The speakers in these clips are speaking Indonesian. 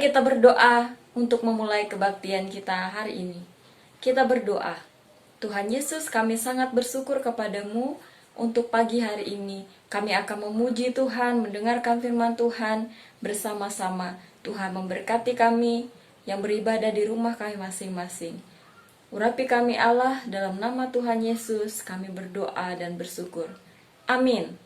Mari kita berdoa untuk memulai kebaktian kita hari ini. Kita berdoa. Tuhan Yesus, kami sangat bersyukur kepadamu untuk pagi hari ini. Kami akan memuji Tuhan, mendengarkan firman Tuhan bersama-sama. Tuhan memberkati kami yang beribadah di rumah kami masing-masing. Urapi kami Allah, dalam nama Tuhan Yesus kami berdoa dan bersyukur. Amin.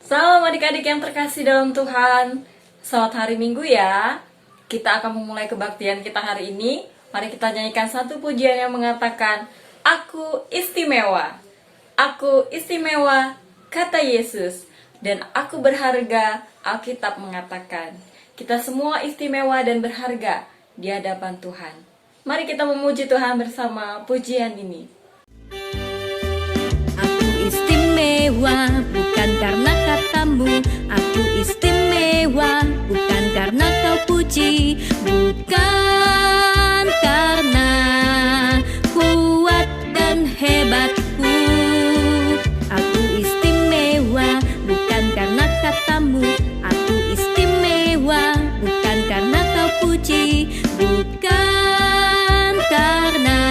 Salam adik-adik yang terkasih dalam Tuhan. Selamat hari Minggu ya. Kita akan memulai kebaktian kita hari ini. Mari kita nyanyikan satu pujian yang mengatakan, Aku istimewa. Aku istimewa, kata Yesus. Dan aku berharga, Alkitab mengatakan. Kita semua istimewa dan berharga di hadapan Tuhan. Mari kita memuji Tuhan bersama pujian ini. Aku istimewa bukan karena katamu. Aku istimewa bukan karena kau puji. Bukan karena kuat dan hebatku. Aku istimewa bukan karena katamu. Aku istimewa bukan karena kau puji. Bukan karena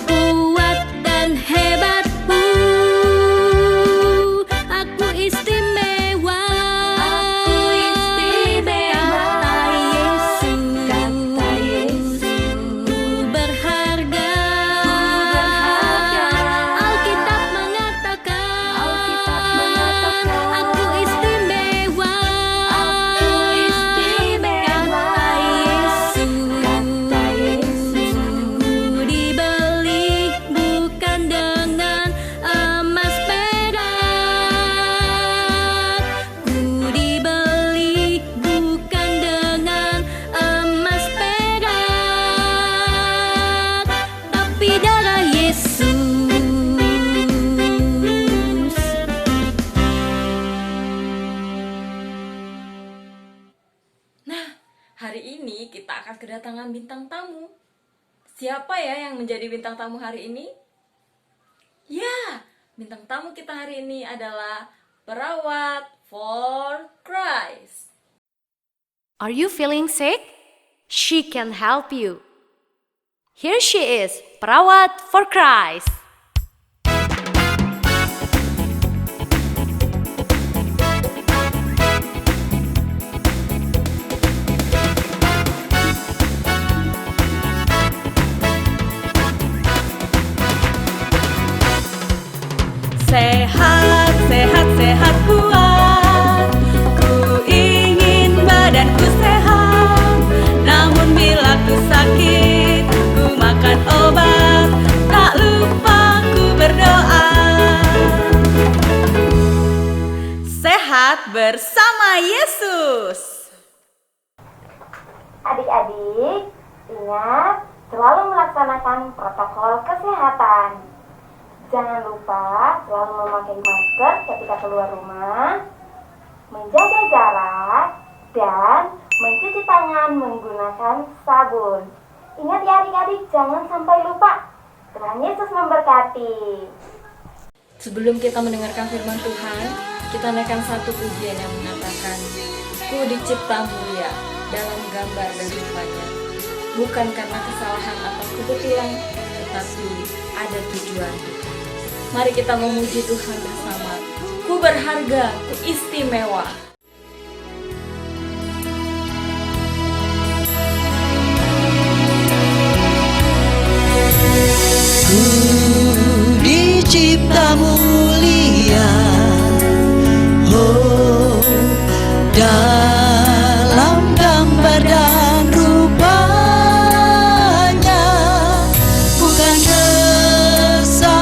kuat dan hebatku. Aku istimewa. Aku istimewa. Kata Yesus. Ku berharga. Alkitab mengatakan. Aku istimewa. Kata Yesus. Ku dibeli bukan dengan emas perak. Ku dibeli bukan dengan emas perak, tapi darah Yesus. Nah, hari ini kita akan kedatangan bintang tamu. Siapa ya yang menjadi bintang tamu hari ini? Ya, bintang tamu kita hari ini adalah Perawat for Christ. Are you feeling sick? She can help you. Here she is, Perawat for Christ. Sehat, sehat, sehat kuat. Ku ingin badanku sehat. Namun bila ku sakit, ku makan obat. Tak lupa ku berdoa. Sehat bersama Yesus. Adik-adik, ingat selalu melaksanakan protokol kesehatan. Jangan lupa selalu memakai masker ketika keluar rumah, menjaga jarak, dan mencuci tangan menggunakan sabun. Ingat ya adik-adik, jangan sampai lupa. Tuhan Yesus memberkati. Sebelum kita mendengarkan firman Tuhan, kita naikkan satu pujian yang mengatakan, Ku dicipta mulia dalam gambar dan rupanya, bukan karena kesalahan atau kebetulan, tetapi ada tujuan. Mari kita memuji Tuhan bersama. Ku berharga, ku istimewa. Ku dicipta mulia, oh, dalam gambar dan rupanya, bukan kesalahan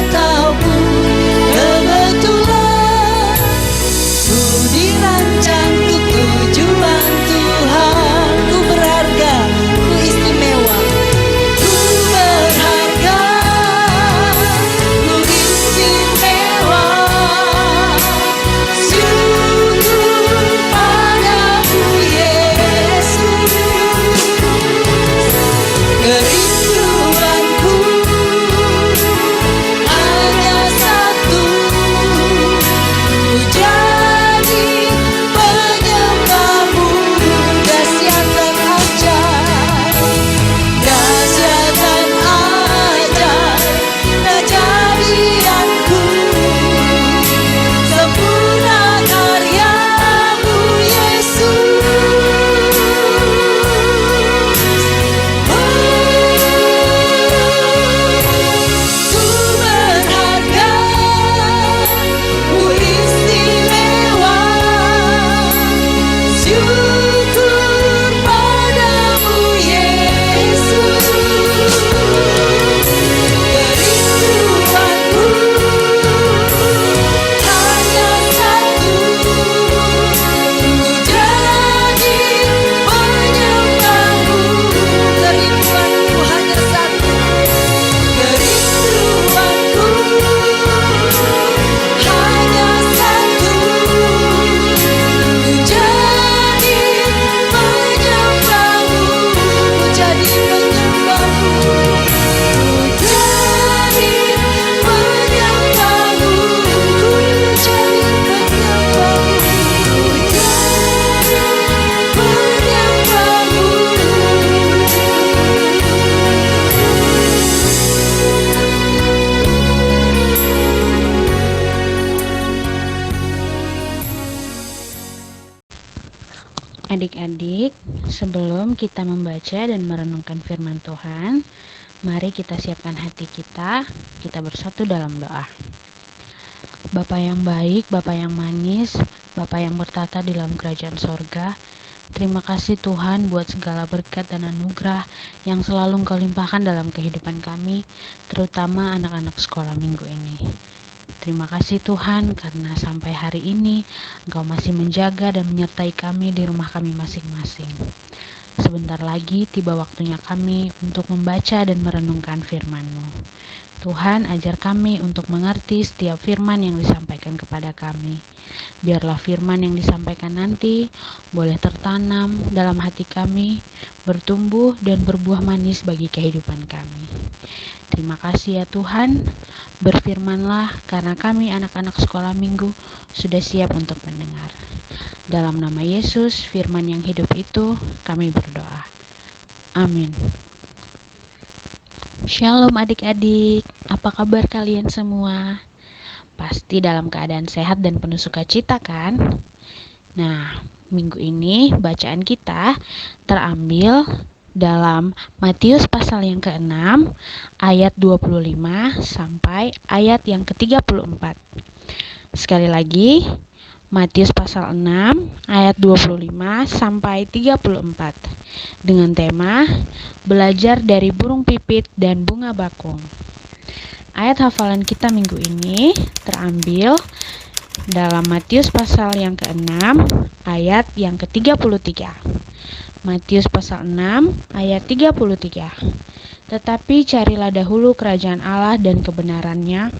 ataupun kebetulan. Ku dirancang untuk tujuan Tuhan. Ku berharga, ku istimewa, ku berharga, ku istimewa. Adik-adik, sebelum kita membaca dan merenungkan firman Tuhan, mari kita siapkan hati kita bersatu dalam doa. Bapa yang baik, Bapa yang manis, Bapa yang bertata di dalam kerajaan sorga, terima kasih Tuhan buat segala berkat dan anugerah yang selalu Engkau limpahkan dalam kehidupan kami, terutama anak-anak sekolah minggu ini. Terima kasih Tuhan karena sampai hari ini Engkau masih menjaga dan menyertai kami di rumah kami masing-masing. Sebentar lagi tiba waktunya kami untuk membaca dan merenungkan firman-Mu. Tuhan, ajar kami untuk mengerti setiap firman yang disampaikan kepada kami. Biarlah firman yang disampaikan nanti boleh tertanam dalam hati kami, bertumbuh dan berbuah manis bagi kehidupan kami. Terima kasih ya Tuhan, berfirmanlah karena kami anak-anak sekolah minggu sudah siap untuk mendengar. Dalam nama Yesus, firman yang hidup itu, kami berdoa. Amin. Shalom adik-adik, apa kabar kalian semua? Pasti dalam keadaan sehat dan penuh sukacita kan? Nah, minggu ini bacaan kita terambil dalam Matius pasal yang ke-6 ayat 25 sampai ayat yang ke-34. Sekali lagi, Matius pasal 6 ayat 25 sampai 34 dengan tema belajar dari burung pipit dan bunga bakung. Ayat hafalan kita minggu ini terambil dalam Matius pasal yang ke-6 ayat yang ke-33. Matius pasal 6 ayat 33. Tetapi carilah dahulu kerajaan Allah dan kebenarannya,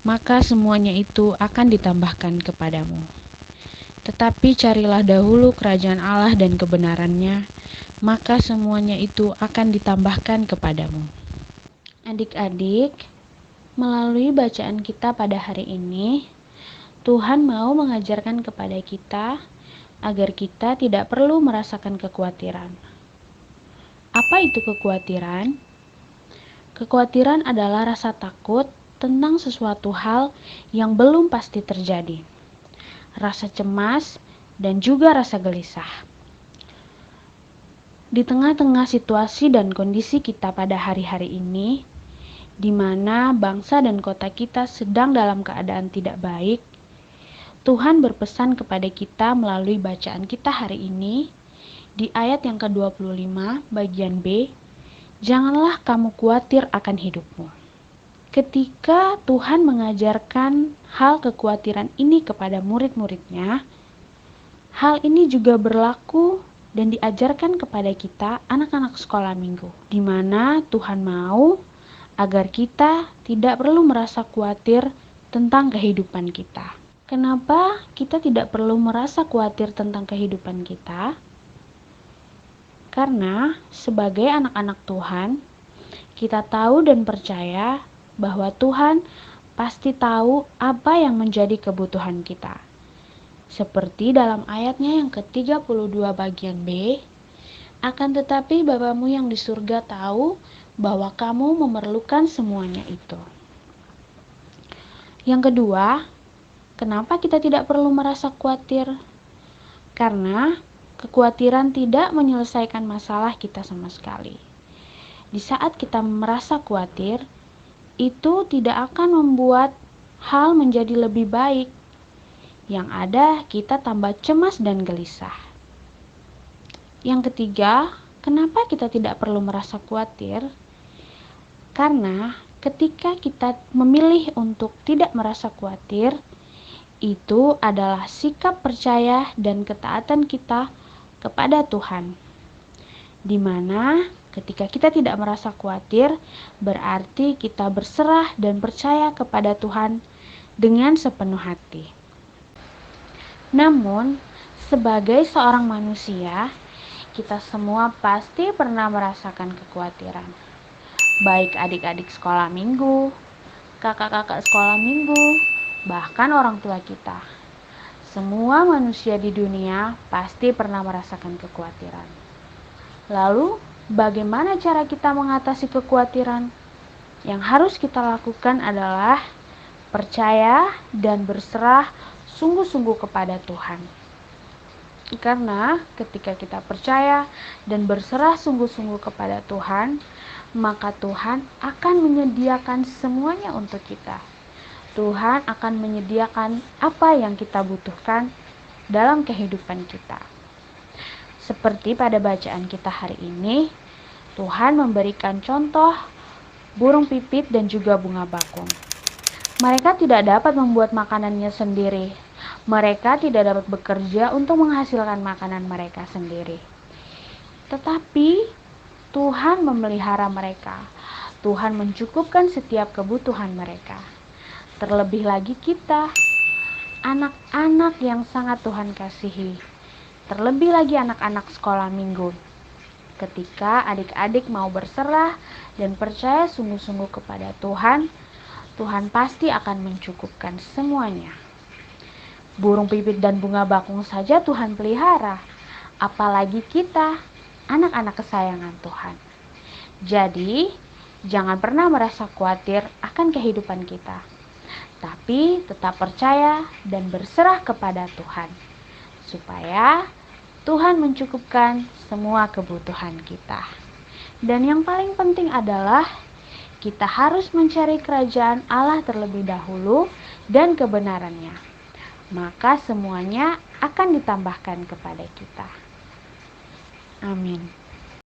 maka semuanya itu akan ditambahkan kepadamu. Tetapi carilah dahulu kerajaan Allah dan kebenarannya, maka semuanya itu akan ditambahkan kepadamu. Adik-adik, melalui bacaan kita pada hari ini, Tuhan mau mengajarkan kepada kita agar kita tidak perlu merasakan kekhawatiran. Apa itu kekhawatiran? Kekhawatiran adalah rasa takut tentang sesuatu hal yang belum pasti terjadi. Rasa cemas dan juga rasa gelisah. Di tengah-tengah situasi dan kondisi kita pada hari-hari ini, di mana bangsa dan kota kita sedang dalam keadaan tidak baik, Tuhan berpesan kepada kita melalui bacaan kita hari ini di ayat yang ke-25 bagian B, janganlah kamu khawatir akan hidupmu. Ketika Tuhan mengajarkan hal kekhawatiran ini kepada murid-muridnya, hal ini juga berlaku dan diajarkan kepada kita anak-anak sekolah minggu, di mana Tuhan mau agar kita tidak perlu merasa khawatir tentang kehidupan kita. Kenapa kita tidak perlu merasa khawatir tentang kehidupan kita? Karena sebagai anak-anak Tuhan, kita tahu dan percaya bahwa Tuhan pasti tahu apa yang menjadi kebutuhan kita. Seperti dalam ayatnya yang ke-32 bagian B, akan tetapi Bapamu yang di surga tahu bahwa kamu memerlukan semuanya itu. Yang kedua, kenapa kita tidak perlu merasa khawatir? Karena kekhawatiran tidak menyelesaikan masalah kita sama sekali. Di saat kita merasa khawatir, itu tidak akan membuat hal menjadi lebih baik. Yang ada, kita tambah cemas dan gelisah. Yang ketiga, kenapa kita tidak perlu merasa khawatir? Karena ketika kita memilih untuk tidak merasa khawatir, itu adalah sikap percaya dan ketaatan kita kepada Tuhan. Di mana ketika kita tidak merasa khawatir, berarti kita berserah dan percaya kepada Tuhan dengan sepenuh hati. Namun, sebagai seorang manusia, kita semua pasti pernah merasakan kekhawatiran. Baik adik-adik sekolah minggu, kakak-kakak sekolah minggu, bahkan orang tua kita. Semua manusia di dunia pasti pernah merasakan kekhawatiran. Lalu, bagaimana cara kita mengatasi kekhawatiran? Yang harus kita lakukan adalah percaya dan berserah sungguh-sungguh kepada Tuhan. Karena ketika kita percaya dan berserah sungguh-sungguh kepada Tuhan, maka Tuhan akan menyediakan semuanya untuk kita. Tuhan akan menyediakan apa yang kita butuhkan dalam kehidupan kita. Seperti pada bacaan kita hari ini, Tuhan memberikan contoh burung pipit dan juga bunga bakung. Mereka tidak dapat membuat makanannya sendiri. Mereka tidak dapat bekerja untuk menghasilkan makanan mereka sendiri. Tetapi Tuhan memelihara mereka. Tuhan mencukupkan setiap kebutuhan mereka. Terlebih lagi kita, anak-anak yang sangat Tuhan kasihi. Terlebih lagi anak-anak sekolah minggu. Ketika adik-adik mau berserah dan percaya sungguh-sungguh kepada Tuhan, Tuhan pasti akan mencukupkan semuanya. Burung pipit dan bunga bakung saja Tuhan pelihara, apalagi kita, anak-anak kesayangan Tuhan. Jadi, jangan pernah merasa khawatir akan kehidupan kita, tapi tetap percaya dan berserah kepada Tuhan, supaya Tuhan mencukupkan semua kebutuhan kita. Dan yang paling penting adalah kita harus mencari kerajaan Allah terlebih dahulu dan kebenarannya. Maka semuanya akan ditambahkan kepada kita. Amin.